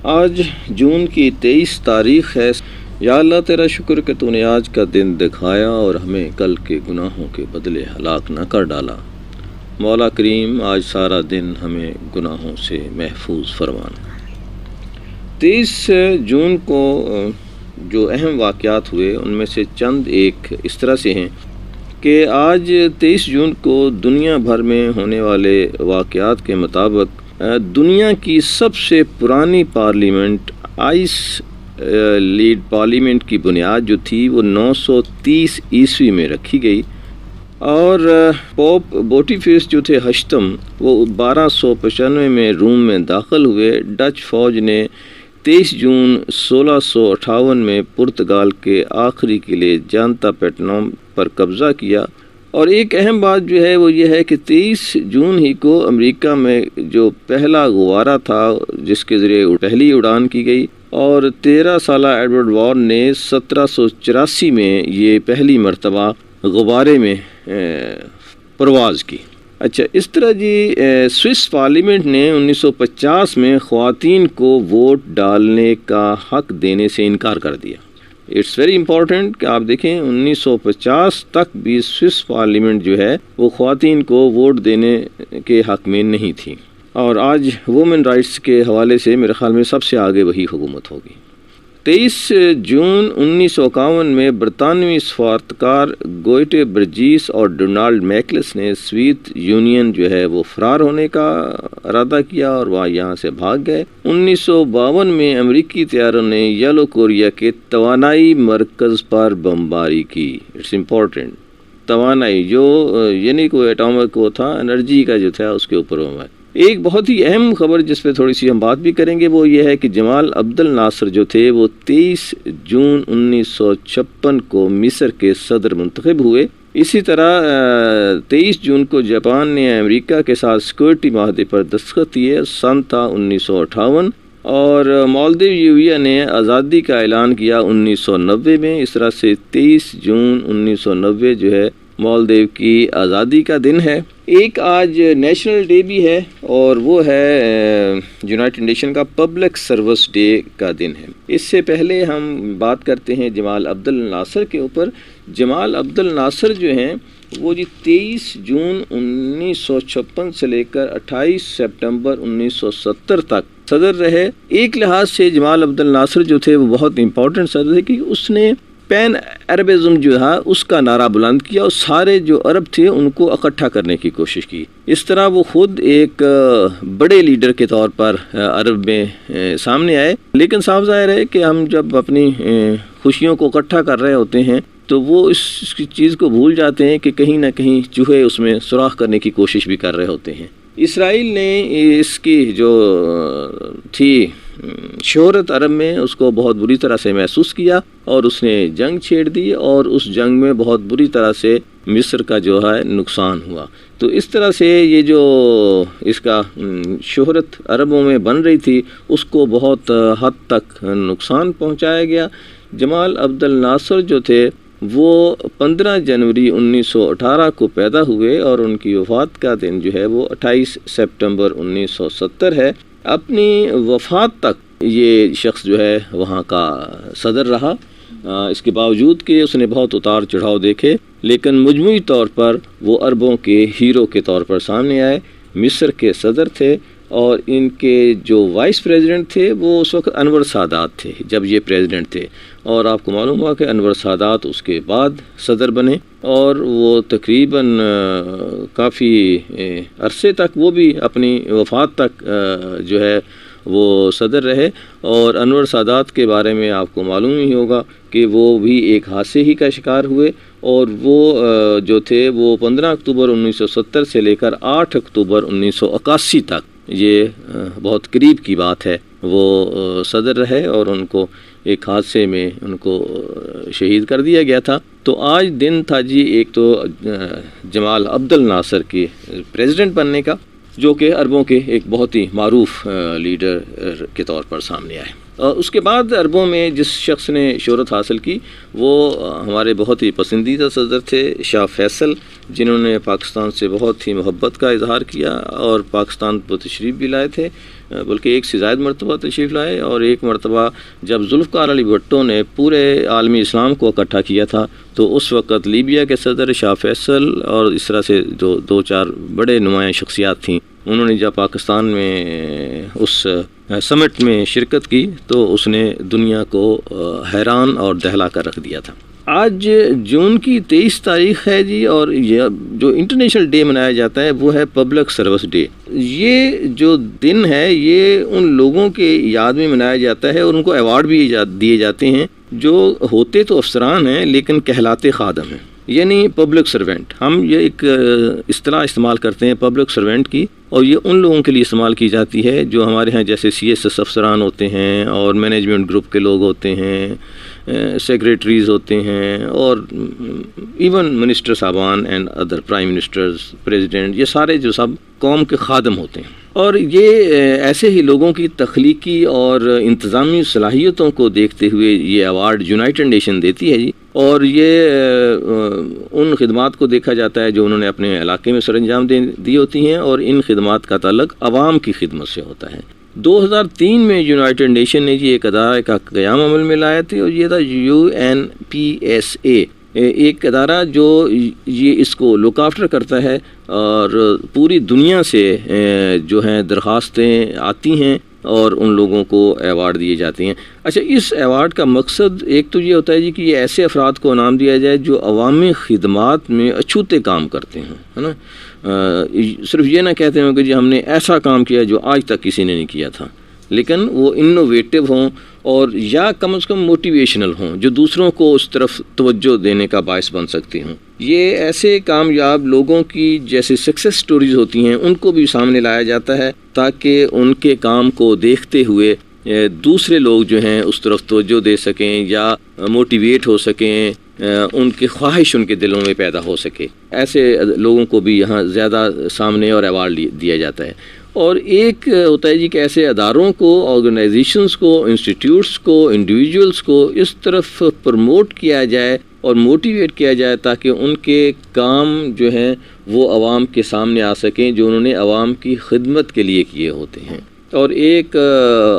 آج جون کی 23 تاریخ ہے۔ یا اللہ تیرا شکر کہ تو نے آج کا دن دکھایا اور ہمیں کل کے گناہوں کے بدلے ہلاک نہ کر ڈالا۔ مولا کریم آج سارا دن ہمیں گناہوں سے محفوظ فرمانا۔ 23 جون کو جو اہم واقعات ہوئے ان میں سے چند ایک اس طرح سے ہیں کہ آج 23 جون کو دنیا بھر میں ہونے والے واقعات کے مطابق دنیا کی سب سے پرانی پارلیمنٹ آئس لیڈ پارلیمنٹ کی بنیاد جو تھی وہ 930 عیسوی میں رکھی گئی، اور پوپ بوٹیفیس جو تھے ہشتم وہ 1295 میں روم میں داخل ہوئے۔ ڈچ فوج نے 23 جون 1658 میں پرتگال کے آخری قلعے جانتا پیٹنوم پر قبضہ کیا۔ اور ایک اہم بات جو ہے وہ یہ ہے کہ 23 جون ہی کو امریکہ میں جو پہلا غبارہ تھا جس کے ذریعے پہلی اڑان کی گئی، اور 13 سالہ ایڈورڈ وارن نے 1784 میں یہ پہلی مرتبہ غبارے میں پرواز کی۔ اچھا، اس طرح جی سوئس پارلیمنٹ نے 1950 میں خواتین کو ووٹ ڈالنے کا حق دینے سے انکار کر دیا۔ اٹس ویری امپورٹنٹ کہ آپ دیکھیں 1950 تک بھی سوئس پارلیمنٹ جو ہے وہ خواتین کو ووٹ دینے کے حق میں نہیں تھی، اور آج وومن رائٹس کے حوالے سے میرے خیال میں سب سے آگے وہی حکومت ہوگی۔ 23 جون 1951 میں برطانوی سفارتکار گوئٹے برجیس اور ڈونالڈ میکلس نے سوویت یونین جو ہے وہ فرار ہونے کا ارادہ کیا اور وہ یہاں سے بھاگ گئے۔ 1952 میں امریکی طیاروں نے یلو کوریا کے توانائی مرکز پر بمباری کی۔ اٹس امپورٹنٹ، توانائی جو یعنی کوئی ایٹامک وہ تھا، انرجی کا جو تھا اس کے اوپر بمباری۔ ایک بہت ہی اہم خبر جس پہ تھوڑی سی ہم بات بھی کریں گے وہ یہ ہے کہ جمال عبد الناصر جو تھے وہ 23 جون 1956 کو مصر کے صدر منتخب ہوئے۔ اسی طرح 23 جون کو جاپان نے امریکہ کے ساتھ سیکورٹی معاہدے پر دستخط کیے، سن تھا 1958، اور مالدیو نے آزادی کا اعلان کیا 1990 میں۔ اس طرح سے 23 جون 1990 جو ہے مالدیو کی آزادی کا دن ہے۔ ایک آج نیشنل ڈے بھی ہے اور وہ ہے یونائٹڈ نیشن کا پبلک سروس ڈے کا دن ہے۔ اس سے پہلے ہم بات کرتے ہیں جمال عبد الناصر کے اوپر۔ جمال عبد الناصر جو ہیں وہ 23 جون 1956 سے لے کر 28 سپٹمبر 1970 تک صدر رہے۔ ایک لحاظ سے جمال عبد الناصر جو تھے وہ بہت امپورٹنٹ صدر تھے کہ اس نے پین عربزم جو تھا اس کا نعرہ بلند کیا اور سارے جو عرب تھے ان کو اکٹھا کرنے کی کوشش کی۔ اس طرح وہ خود ایک بڑے لیڈر کے طور پر عرب میں سامنے آئے، لیکن صاف ظاہر ہے کہ ہم جب اپنی خوشیوں کو اکٹھا کر رہے ہوتے ہیں تو وہ اس چیز کو بھول جاتے ہیں کہ کہیں نہ کہیں چوہے اس میں سوراخ کرنے کی کوشش بھی کر رہے ہوتے ہیں۔ اسرائیل نے اس کی جو تھی شہرت عرب میں اس کو بہت بری طرح سے محسوس کیا اور اس نے جنگ چھیڑ دی، اور اس جنگ میں بہت بری طرح سے مصر کا جو ہے نقصان ہوا۔ تو اس طرح سے یہ جو اس کا شہرت عربوں میں بن رہی تھی اس کو بہت حد تک نقصان پہنچایا گیا۔ جمال عبد الناصر جو تھے وہ 15 جنوری 1918 کو پیدا ہوئے اور ان کی وفات کا دن جو ہے وہ 28 سپٹمبر 1970 ہے۔ اپنی وفات تک یہ شخص جو ہے وہاں کا صدر رہا، اس کے باوجود کہ اس نے بہت اتار چڑھاؤ دیکھے، لیکن مجموعی طور پر وہ عربوں کے ہیرو کے طور پر سامنے آئے۔ مصر کے صدر تھے اور ان کے جو وائس پریزیڈنٹ تھے وہ اس وقت انور سادات تھے جب یہ پریزیڈنٹ تھے، اور آپ کو معلوم ہوا کہ انور سادات اس کے بعد صدر بنے، اور وہ تقریباً کافی عرصے تک وہ بھی اپنی وفات تک جو ہے وہ صدر رہے۔ اور انور سادات کے بارے میں آپ کو معلوم ہی ہوگا کہ وہ بھی ایک حادثے ہی کا شکار ہوئے، اور وہ جو تھے وہ 15 اکتوبر 1970 سے لے کر 8 اکتوبر 1981 تک، یہ بہت قریب کی بات ہے، وہ صدر رہے اور ان کو ایک حادثے میں ان کو شہید کر دیا گیا تھا۔ تو آج دن تھا جی ایک تو جمال عبد الناصر کی پریزیڈنٹ بننے کا، جو کہ عربوں کے ایک بہت ہی معروف لیڈر کے طور پر سامنے آئے۔ اس کے بعد عربوں میں جس شخص نے شہرت حاصل کی وہ ہمارے بہت ہی پسندیدہ صدر تھے شاہ فیصل، جنہوں نے پاکستان سے بہت ہی محبت کا اظہار کیا اور پاکستان پر تشریف بھی لائے تھے۔ بلکہ ایک سے زائد مرتبہ تشریف لائے، اور ایک مرتبہ جب ذوالفقار علی بھٹو نے پورے عالمی اسلام کو اکٹھا کیا تھا تو اس وقت لیبیا کے صدر شاہ فیصل اور اس طرح سے جو 2-4 بڑے نمایاں شخصیات تھیں، انہوں نے جب پاکستان میں اس سمٹ میں شرکت کی تو اس نے دنیا کو حیران اور دہلا کر رکھ دیا تھا۔ آج جون کی 23 تاریخ ہے جی، اور یہ جو انٹرنیشنل ڈے منایا جاتا ہے وہ ہے پبلک سروس ڈے۔ یہ جو دن ہے یہ ان لوگوں کے یاد میں منایا جاتا ہے، اور ان کو ایوارڈ بھی دیے جاتے ہیں جو ہوتے تو افسران ہیں لیکن کہلاتے خادم ہیں، یعنی پبلک سرونٹ۔ ہم یہ ایک اصطلاح استعمال کرتے ہیں پبلک سرونٹ کی، اور یہ ان لوگوں کے لیے استعمال کی جاتی ہے جو ہمارے ہاں جیسے CSS افسران ہوتے ہیں، اور مینجمنٹ گروپ کے لوگ ہوتے ہیں، سیکریٹریز ہوتے ہیں، اور ایون منسٹر صاحبان and other prime ministers, president, یہ سارے جو سب قوم کے خادم ہوتے ہیں۔ اور یہ ایسے ہی لوگوں کی تخلیقی اور انتظامی صلاحیتوں کو دیکھتے ہوئے یہ ایوارڈ یونائٹڈ نیشن دیتی ہے جی، اور یہ ان خدمات کو دیکھا جاتا ہے جو انہوں نے اپنے علاقے میں سر انجام دی ہوتی ہیں، اور ان خدمات کا تعلق عوام کی خدمت سے ہوتا ہے۔ 2003 میں یونائٹڈ نیشن نے جی ایک ادارہ کا قیام عمل میں لایا تھے، اور یہ تھا UNPSA، ایک ادارہ جو یہ اس کو لک آفٹر کرتا ہے، اور پوری دنیا سے جو ہیں درخواستیں آتی ہیں اور ان لوگوں کو ایوارڈ دیے جاتے ہیں۔ اچھا، اس ایوارڈ کا مقصد ایک تو یہ ہوتا ہے جی کہ یہ ایسے افراد کو انعام دیا جائے جو عوامی خدمات میں اچھوتے کام کرتے ہیں، ہے نا، صرف یہ نہ کہتے ہوں کہ جی ہم نے ایسا کام کیا جو آج تک کسی نے نہیں کیا تھا، لیکن وہ انوویٹو ہوں، اور یا کم از کم موٹیویشنل ہوں، جو دوسروں کو اس طرف توجہ دینے کا باعث بن سکتے ہوں۔ یہ ایسے کامیاب لوگوں کی جیسے سکسیس سٹوریز ہوتی ہیں ان کو بھی سامنے لایا جاتا ہے، تاکہ ان کے کام کو دیکھتے ہوئے دوسرے لوگ جو ہیں اس طرف توجہ دے سکیں یا موٹیویٹ ہو سکیں، ان کی خواہش ان کے دلوں میں پیدا ہو سکے۔ ایسے لوگوں کو بھی یہاں زیادہ سامنے اور ایوارڈ دیا جاتا ہے۔ اور ایک ہوتا ہے جی کہ ایسے اداروں کو، آرگنائزیشنز کو، انسٹیٹیوٹس کو، انڈیویجولس کو اس طرف پروموٹ کیا جائے اور موٹیویٹ کیا جائے تاکہ ان کے کام جو ہیں وہ عوام کے سامنے آ سکیں جو انہوں نے عوام کی خدمت کے لیے کیے ہوتے ہیں۔ اور ایک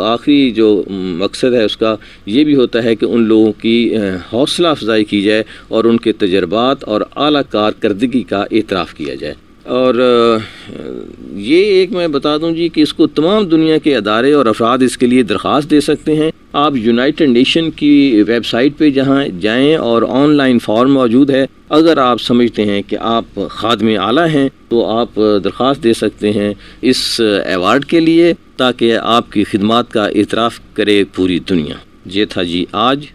آخری جو مقصد ہے اس کا یہ بھی ہوتا ہے کہ ان لوگوں کی حوصلہ افزائی کی جائے اور ان کے تجربات اور اعلیٰ کارکردگی کا اعتراف کیا جائے۔ اور یہ ایک میں بتا دوں جی کہ اس کو تمام دنیا کے ادارے اور افراد اس کے لیے درخواست دے سکتے ہیں۔ آپ یونائٹڈ نیشن کی ویب سائٹ پہ جہاں جائیں اور آن لائن فارم موجود ہے، اگر آپ سمجھتے ہیں کہ آپ خادم اعلیٰ ہیں تو آپ درخواست دے سکتے ہیں اس ایوارڈ کے لیے، تاکہ آپ کی خدمات کا اعتراف کرے پوری دنیا۔ یہ تھا جی آج